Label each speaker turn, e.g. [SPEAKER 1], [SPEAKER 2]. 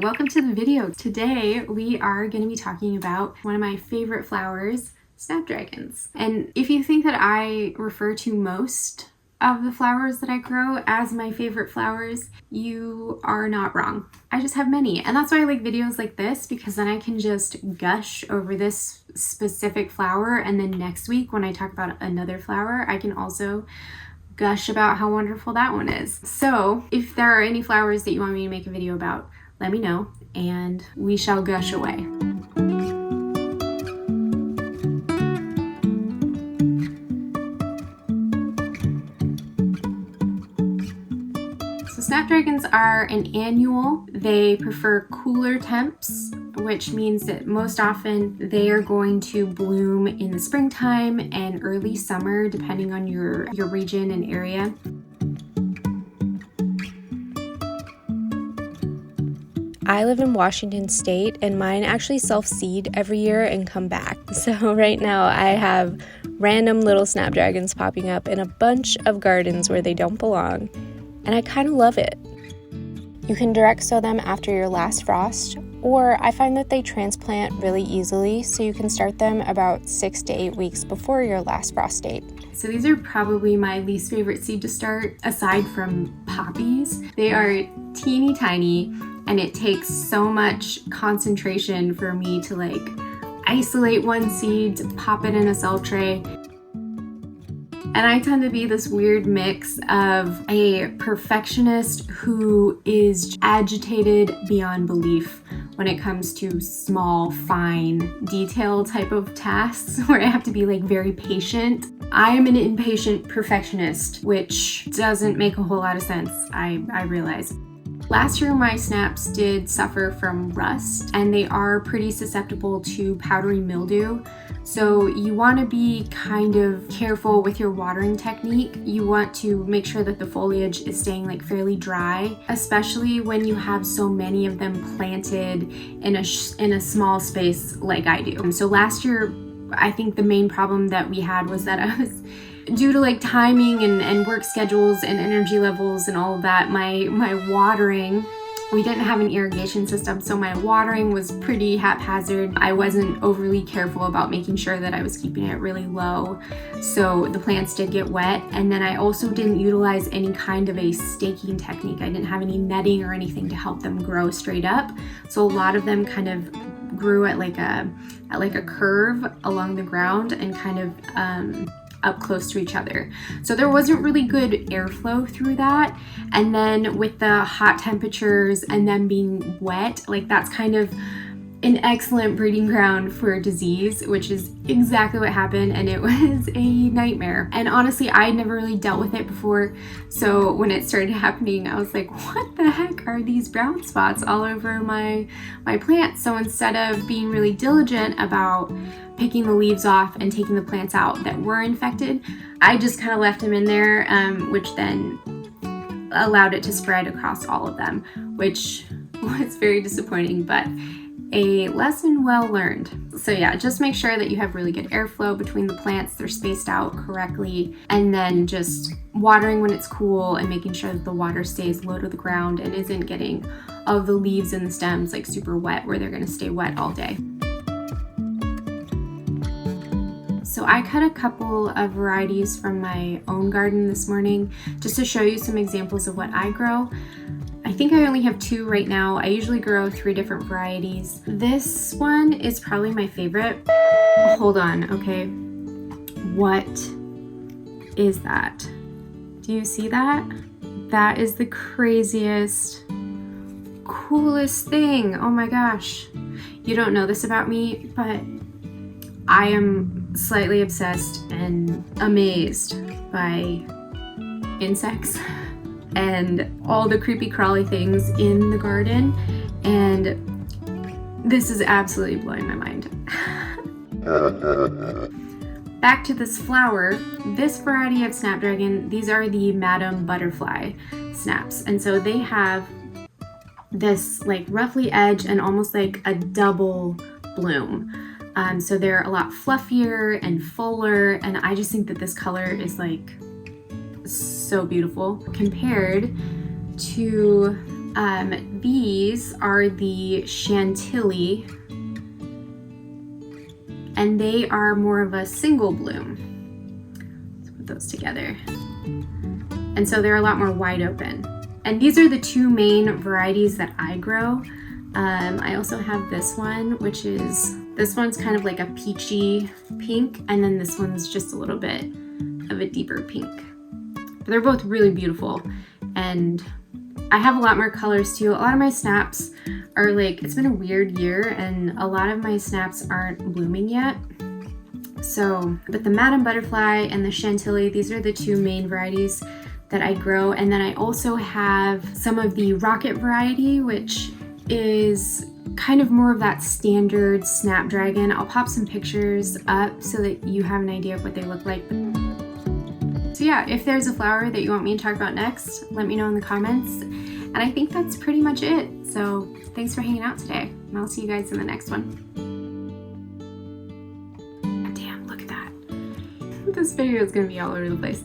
[SPEAKER 1] Welcome to the video. Today we are going to be talking about one of my favorite flowers, Snapdragons. And if you think that I refer to most of the flowers that I grow as my favorite flowers, you are not wrong. I just have many, and that's why I like videos like this, because then I can just gush over this specific flower, and then next week when I talk about another flower, I can also gush about how wonderful that one is. So if there are any flowers that you want me to make a video about, let me know and we shall gush away. So Snapdragons are an annual. They prefer cooler temps, which means that most often they are going to bloom in the springtime and early summer, depending on your region and area.
[SPEAKER 2] I live in Washington State, and mine actually self-seed every year and come back. So right now I have random little Snapdragons popping up in a bunch of gardens where they don't belong, and I kind of love it. You can direct sow them after your last frost, or I find that they transplant really easily, so you can start them about 6 to 8 weeks before your last frost date.
[SPEAKER 1] So these are probably my least favorite seed to start, aside from poppies. They are teeny tiny, and it takes so much concentration for me to like isolate one seed, to pop it in a cell tray. And I tend to be this weird mix of a perfectionist who is agitated beyond belief when it comes to small, fine, detail type of tasks where I have to be like very patient. I am an impatient perfectionist, which doesn't make a whole lot of sense, I realize. Last year, my snaps did suffer from rust, and they are pretty susceptible to powdery mildew. So you want to be kind of careful with your watering technique. You want to make sure that the foliage is staying like fairly dry, especially when you have so many of them planted in a small space like I do. So last year, I think the main problem that we had was that I was, due to like timing and work schedules and energy levels and all of that, my watering, we didn't have an irrigation system, so my watering was pretty haphazard. I wasn't overly careful about making sure that I was keeping it really low, so the plants did get wet. And then I also didn't utilize any kind of a staking technique. I didn't have any netting or anything to help them grow straight up, so a lot of them kind of grew at like a curve along the ground and kind of up close to each other. So there wasn't really good airflow through that. And then with the hot temperatures and them being wet, like that's kind of an excellent breeding ground for disease, which is exactly what happened, and it was a nightmare. And honestly, I had never really dealt with it before, so when it started happening, I was like, what the heck are these brown spots all over my plants? So instead of being really diligent about picking the leaves off and taking the plants out that were infected, I just kind of left them in there, which then allowed it to spread across all of them, which was very disappointing, but a lesson well learned. So yeah, just make sure that you have really good airflow between the plants, they're spaced out correctly, and then just watering when it's cool and making sure that the water stays low to the ground and isn't getting all of the leaves and the stems like super wet where they're going to stay wet all day. So I cut a couple of varieties from my own garden this morning just to show you some examples of what I grow. I think I only have 2 right now. I usually grow 3 different varieties. This one is probably my favorite. Hold on, okay. What is that? Do you see that? That is the craziest, coolest thing. Oh my gosh. You don't know this about me, but I am slightly obsessed and amazed by insects and all the creepy crawly things in the garden, and this is absolutely blowing my mind. Back to this flower, this variety of Snapdragon, these are the Madam Butterfly snaps, and so they have this like roughly edge and almost like a double bloom. So they're a lot fluffier and fuller, and I just think that this color is like so beautiful compared to These are the Chantilly, and they are more of a single bloom. Let's put those together. And so they're a lot more wide open. And these are the two main varieties that I grow. I also have this one, this one's kind of like a peachy pink, and then this one's just a little bit of a deeper pink. But they're both really beautiful, and I have a lot more colors too. A lot of my snaps are like, it's been a weird year and a lot of my snaps aren't blooming yet. So, but the Madame Butterfly and the Chantilly, these are the two main varieties that I grow. And then I also have some of the Rocket variety, which is kind of more of that standard Snapdragon. I'll pop some pictures up so that you have an idea of what they look like. So yeah, if there's a flower that you want me to talk about next, let me know in the comments. And I think that's pretty much it. So thanks for hanging out today, and I'll see you guys in the next one. Damn, look at that. This video is gonna be all over the place.